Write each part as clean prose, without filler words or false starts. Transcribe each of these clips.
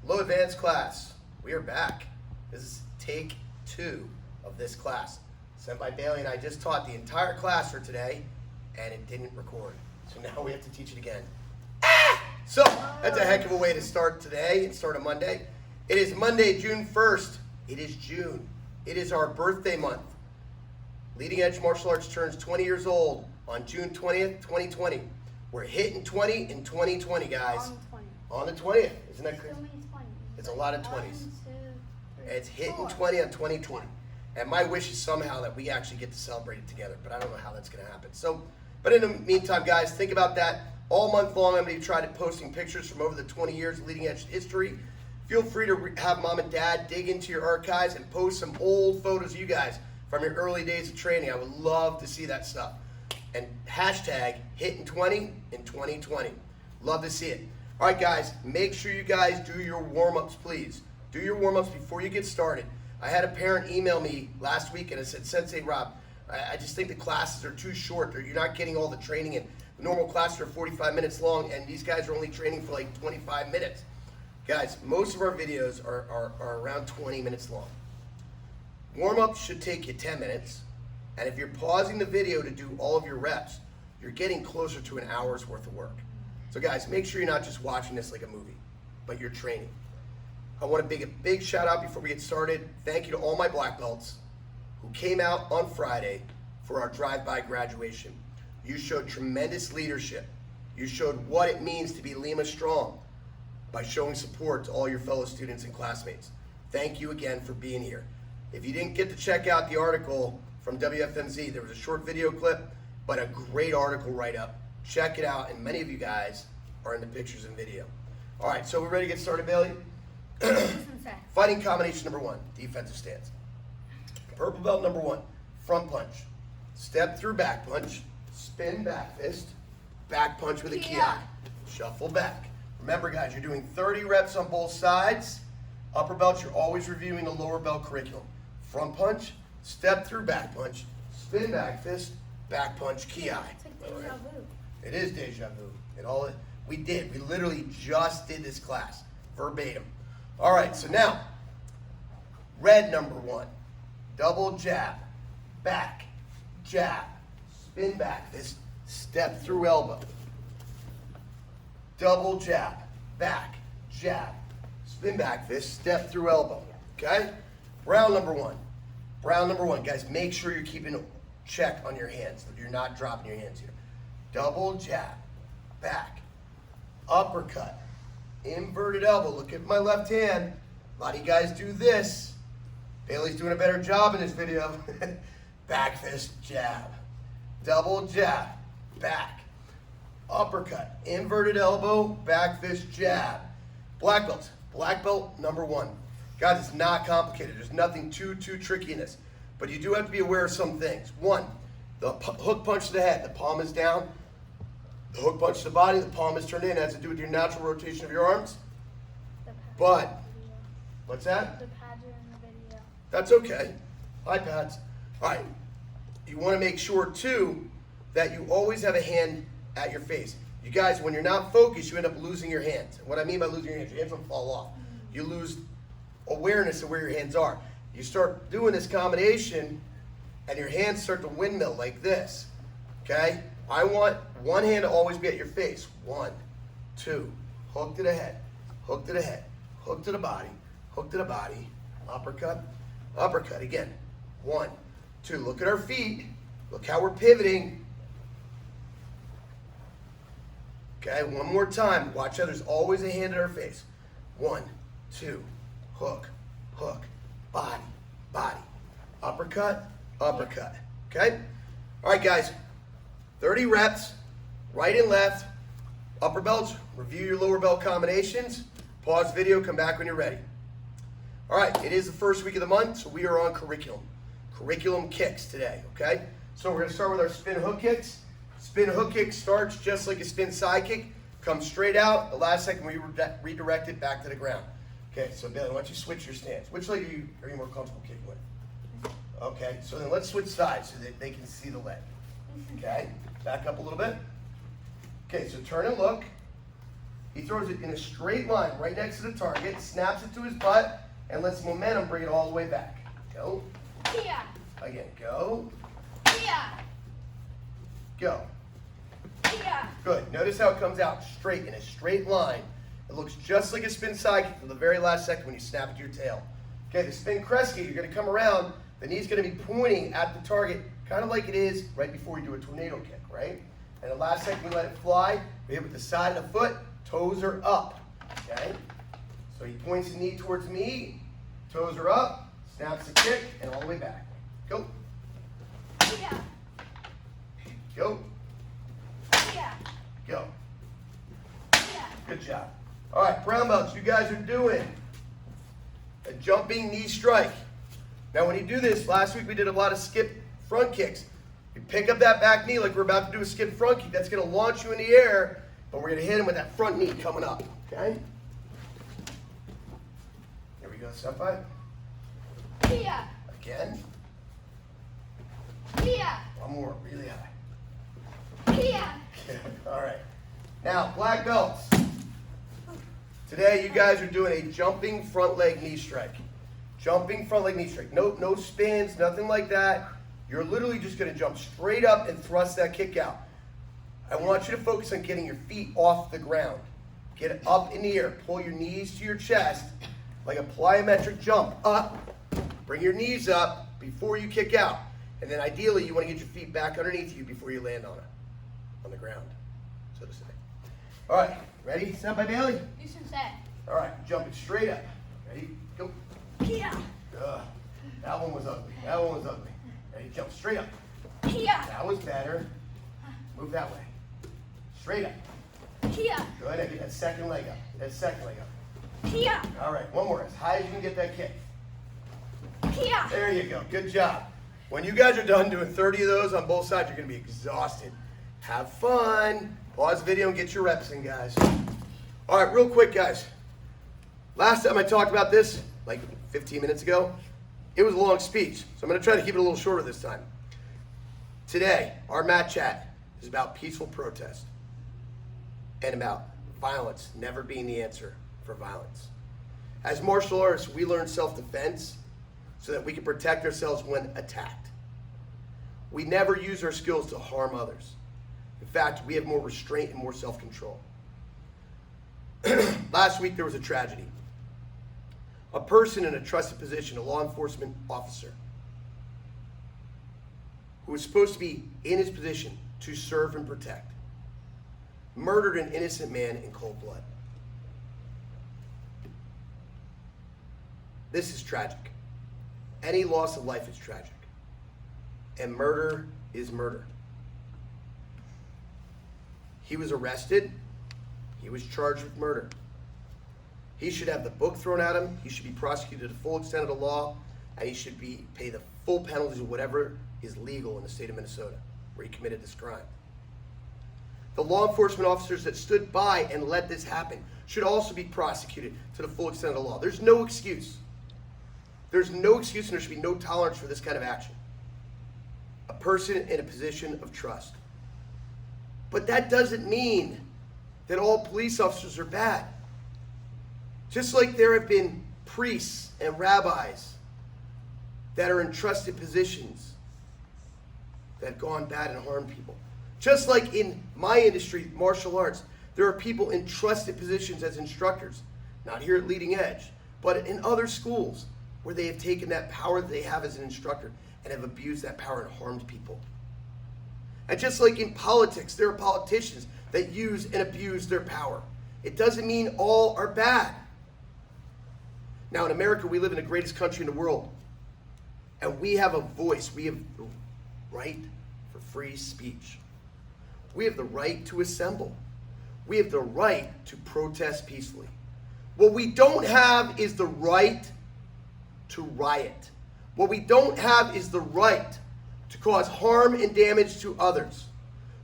Hello, Advanced Class. We are back. This is take 2 of this class. Sent by Bailey, and I just taught the entire class for today, and it didn't record. So now we have to teach it again. So that's a heck of a way to start today and start a Monday. It is Monday, June 1st. It is June. It is our birthday month. Leading Edge Martial Arts turns 20 years old on June 20th, 2020. We're hitting 20 in 2020, guys. On the 20th. Isn't that crazy? It's a lot of 20s. It's hitting 20 on 2020. And my wish is somehow that we actually get to celebrate it together, but I don't know how that's going to happen. So, but in the meantime, guys, think about that. All month long, I'm going to be trying to posting pictures from over the 20 years of Leading Edge history. Feel free to have mom and dad dig into your archives and post some old photos of you guys from your early days of training. I would love to see that stuff. And hashtag hitting 20 in 2020. Love to see it. All right, guys, make sure you guys do your warm-ups, please. Do your warm-ups before you get started. I had a parent email me last week and it said, Sensei Rob, I just think the classes are too short, or you're not getting all the training in. The normal classes are 45 minutes long, and these guys are only training for like 25 minutes. Guys, most of our videos are around 20 minutes long. Warm-ups should take you 10 minutes, and if you're pausing the video to do all of your reps, you're getting closer to an hour's worth of work. So guys, make sure you're not just watching this like a movie, but you're training. I want to give a big shout out before we get started. Thank you to all my black belts who came out on Friday for our drive-by graduation. You showed tremendous leadership. You showed what it means to be Lima Strong by showing support to all your fellow students and classmates. Thank you again for being here. If you didn't get to check out the article from WFMZ, there was a short video clip, but a great article write-up. Check it out, and many of you guys are in the pictures and video. All right, so we're ready to get started, Bailey? Fighting combination number 1, defensive stance. Purple belt number 1, front punch. Step through back punch, spin back fist, back punch with a ki. Shuffle back. Remember, guys, you're doing 30 reps on both sides. Upper belts, you're always reviewing the lower belt curriculum. Front punch, step through back punch, spin back fist, back punch, ki. It's like deja vu. It is deja vu. We literally just did this class, verbatim. All right, so now, red number 1, double jab, back, jab, spin back fist, step through elbow. Double jab, back, jab, spin back fist, step through elbow. Okay? Brown number 1. Brown number 1. Guys, make sure you're keeping check on your hands, that you're not dropping your hands here. Double jab, back, uppercut, inverted elbow. Look at my left hand. A lot of you guys do this. Bailey's doing a better job in this video. Back fist, jab, double jab, back, uppercut, inverted elbow, back fist, jab. Black belt. Black belt number 1. Guys, it's not complicated. There's nothing too tricky in this. But you do have to be aware of some things. 1, the hook punch to the head. The palm is down. The hook punch to the body. The palm is turned in. It has to do with your natural rotation of your arms. But, what's that? The pads are in the video. That's okay. iPads. All right. You want to make sure, too, that you always have a hand at your face. You guys, when you're not focused, you end up losing your hands. And what I mean by losing your hands don't fall off. You lose awareness of where your hands are. You start doing this combination, and your hands start to windmill like this. Okay? I want one hand to always be at your face. 1, 2, hook to the head, hook to the head, hook to the body, hook to the body, uppercut, uppercut. Again, 1, 2. Look at our feet. Look how we're pivoting. Okay, one more time. Watch how there's always a hand at our face. 1, 2, hook, hook, body, body, uppercut, uppercut. Okay? All right, guys. 30 reps, right and left, upper belts, review your lower belt combinations, pause video, come back when you're ready. All right, it is the first week of the month, so we are on curriculum. Curriculum kicks today, okay? So we're gonna start with our spin hook kicks. Spin hook kick starts just like a spin side kick, comes straight out, the last second we redirect it back to the ground. Okay, so Billy, why don't you switch your stance? Which leg are you more comfortable kicking with? Okay, so then let's switch sides so that they can see the leg. Okay, back up a little bit. Okay, so turn and look. He throws it in a straight line right next to the target, snaps it to his butt, and lets momentum bring it all the way back. Go. Yeah. Again, go. Yeah. Go. Yeah. Good. Notice how it comes out straight in a straight line. It looks just like a spin side kick to the very last second when you snap it to your tail. Okay, the spin crest kick, you're going to come around. The knee's going to be pointing at the target, kind of like it is right before you do a tornado kick, right? And the last second you let it fly, we hit with the side of the foot, toes are up, okay? So he points the knee towards me, toes are up, snaps the kick, and all the way back. Go. Yeah. Go. Yeah. Go. Yeah. Good job. All right, brown belts, you guys are doing a jumping knee strike. Now when you do this, last week we did a lot of skip front kicks. You pick up that back knee like we're about to do a skip front kick. That's going to launch you in the air, but we're going to hit him with that front knee coming up, okay? Here we go, senpai. Yeah. Again. Yeah. One more, really high. Yeah. All right. Now, black belts. Today, you guys are doing a jumping front leg knee strike. Jumping front leg knee strike. No spins, nothing like that. You're literally just going to jump straight up and thrust that kick out. I want you to focus on getting your feet off the ground. Get it up in the air. Pull your knees to your chest like a plyometric jump. Up. Bring your knees up before you kick out. And then ideally, you want to get your feet back underneath you before you land on it. On the ground, so to say. All right, ready? Senpai Bailey? You should say. All right, jumping straight up. Ready? Go. Yeah. That one was ugly. That one was ugly. Ready? Jump straight up. Yeah. That was better. Move that way. Straight up. Yeah. Good. Now get that second leg up. That second leg up. Yeah. All right, one more. As high as you can get that kick. Yeah. There you go. Good job. When you guys are done doing 30 of those on both sides, you're going to be exhausted. Have fun. Pause the video and get your reps in, guys. All right, real quick, guys. Last time I talked about this, like 15 minutes ago, it was a long speech. So I'm going to try to keep it a little shorter this time. Today, our mat chat is about peaceful protest and about violence never being the answer for violence. As martial artists, we learn self-defense so that we can protect ourselves when attacked. We never use our skills to harm others. In fact, we have more restraint and more self-control. Last week, there was a tragedy. A person in a trusted position, a law enforcement officer, who was supposed to be in his position to serve and protect, murdered an innocent man in cold blood. This is tragic. Any loss of life is tragic. And murder is murder. He was arrested. He was charged with murder. He should have the book thrown at him. He should be prosecuted to the full extent of the law, and he should pay the full penalties of whatever is legal in the state of Minnesota, where he committed this crime. The law enforcement officers that stood by and let this happen should also be prosecuted to the full extent of the law. There's no excuse. There's no excuse, and there should be no tolerance for this kind of action. A person in a position of trust. But that doesn't mean that all police officers are bad. Just like there have been priests and rabbis that are in trusted positions that have gone bad and harmed people. Just like in my industry, martial arts, there are people in trusted positions as instructors, not here at Leading Edge, but in other schools where they have taken that power that they have as an instructor and have abused that power and harmed people. And just like in politics, there are politicians that use and abuse their power. It doesn't mean all are bad. Now in America, we live in the greatest country in the world. And we have a voice. We have the right for free speech. We have the right to assemble. We have the right to protest peacefully. What we don't have is the right to riot. What we don't have is the right to cause harm and damage to others.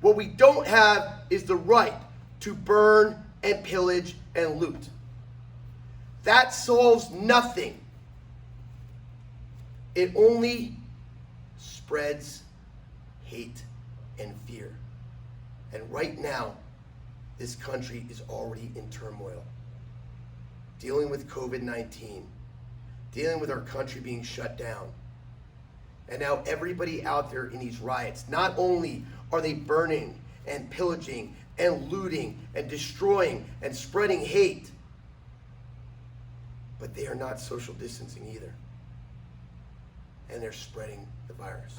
What we don't have is the right to burn and pillage and loot. That solves nothing. It only spreads hate and fear. And right now this country is already in turmoil. Dealing with COVID-19, dealing with our country being shut down. And now everybody out there in these riots, not only are they burning and pillaging and looting and destroying and spreading hate, but they are not social distancing either. And they're spreading the virus.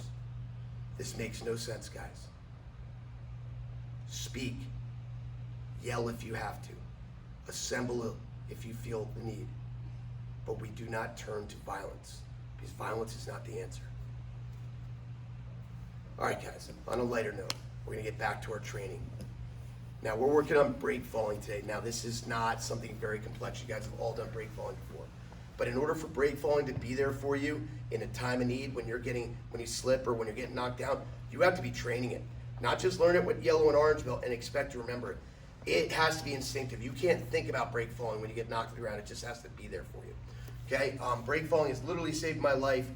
This makes no sense, guys. Speak. Yell if you have to. Assemble if you feel the need. But we do not turn to violence, because violence is not the answer. All right, guys, on a lighter note, we're going to get back to our training. Now, we're working on break falling today. Now, this is not something very complex. You guys have all done break falling before. But in order for break falling to be there for you in a time of need, when you slip or when you're getting knocked down, you have to be training it. Not just learn it with yellow and orange belt and expect to remember it. It has to be instinctive. You can't think about break falling when you get knocked to the ground. It just has to be there for you. Okay? Break falling has literally saved my life,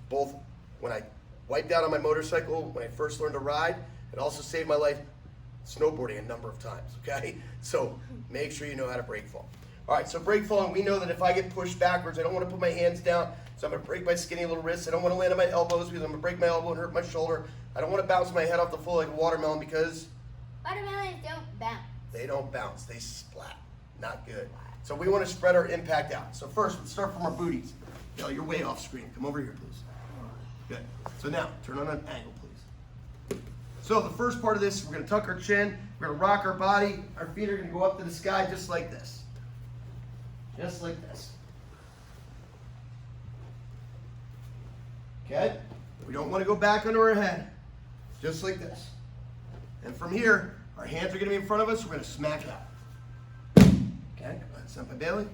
both when I wiped out on my motorcycle when I first learned to ride. It also saved my life snowboarding a number of times. Okay? So make sure you know how to break fall. All right, so break falling, we know that if I get pushed backwards, I don't want to put my hands down, so I'm going to break my skinny little wrists. I don't want to land on my elbows because I'm going to break my elbow and hurt my shoulder. I don't want to bounce my head off the floor like a watermelon because Watermelons don't bounce. they don't bounce, they splat. Not good. So we want to spread our impact out. So first, let's start from our booties. Yo, you're way off screen. Come over here, please. Good. So now, turn on an angle, please. So the first part of this, we're going to tuck our chin, we're going to rock our body, our feet are going to go up to the sky just like this. Just like this. Okay? We don't want to go back under our head. Just like this. And from here, our hands are going to be in front of us. We're going to smack it out. Okay? Sent by Bailey.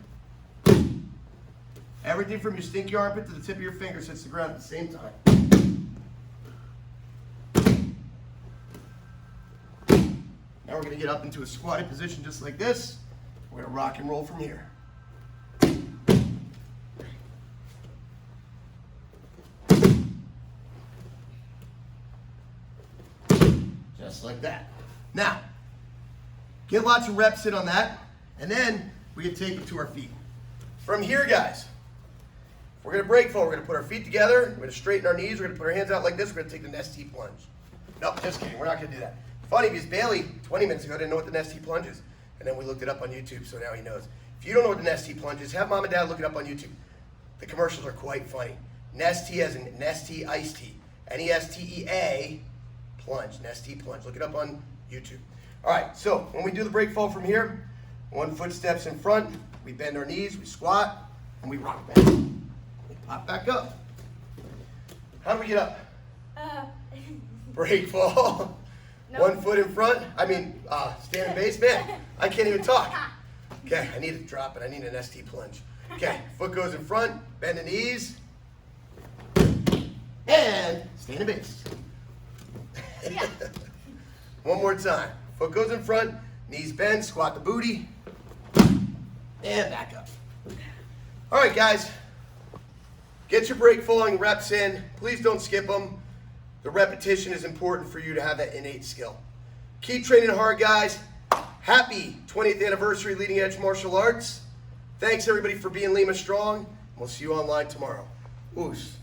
Everything from your stinky armpit to the tip of your fingers hits the ground at the same time. Now we're going to get up into a squatted position just like this. We're going to rock and roll from here. Just like that. Now, get lots of reps in on that, and then we can take it to our feet. From here, guys, we're going to break fall. We're going to put our feet together. We're going to straighten our knees. We're going to put our hands out like this. We're going to take the Nestea plunge. No, just kidding. We're not going to do that. Funny because Bailey, 20 minutes ago, didn't know what the Nestea plunge is. And then we looked it up on YouTube, so now he knows. If you don't know what the Nestea plunge is, have mom and dad look it up on YouTube. The commercials are quite funny. Nestea as in Nestea iced tea. Nestea plunge. Nestea plunge. Look it up on YouTube. All right, so when we do the break fall from here, one foot steps in front, we bend our knees, we squat, and we rock back. We pop back up. How do we get up? Break fall. No. 1 foot in front. Standing base. Man, I can't even talk. Okay, I need to drop it. I need an ST plunge. Okay, foot goes in front, bend the knees, and standing base. Yeah. One more time. Foot goes in front, knees bend, squat the booty, and back up. All right, guys. Get your break falling reps in. Please don't skip them. The repetition is important for you to have that innate skill. Keep training hard, guys. Happy 20th anniversary Leading Edge Martial Arts. Thanks, everybody, for being Lima Strong. We'll see you online tomorrow. Oos.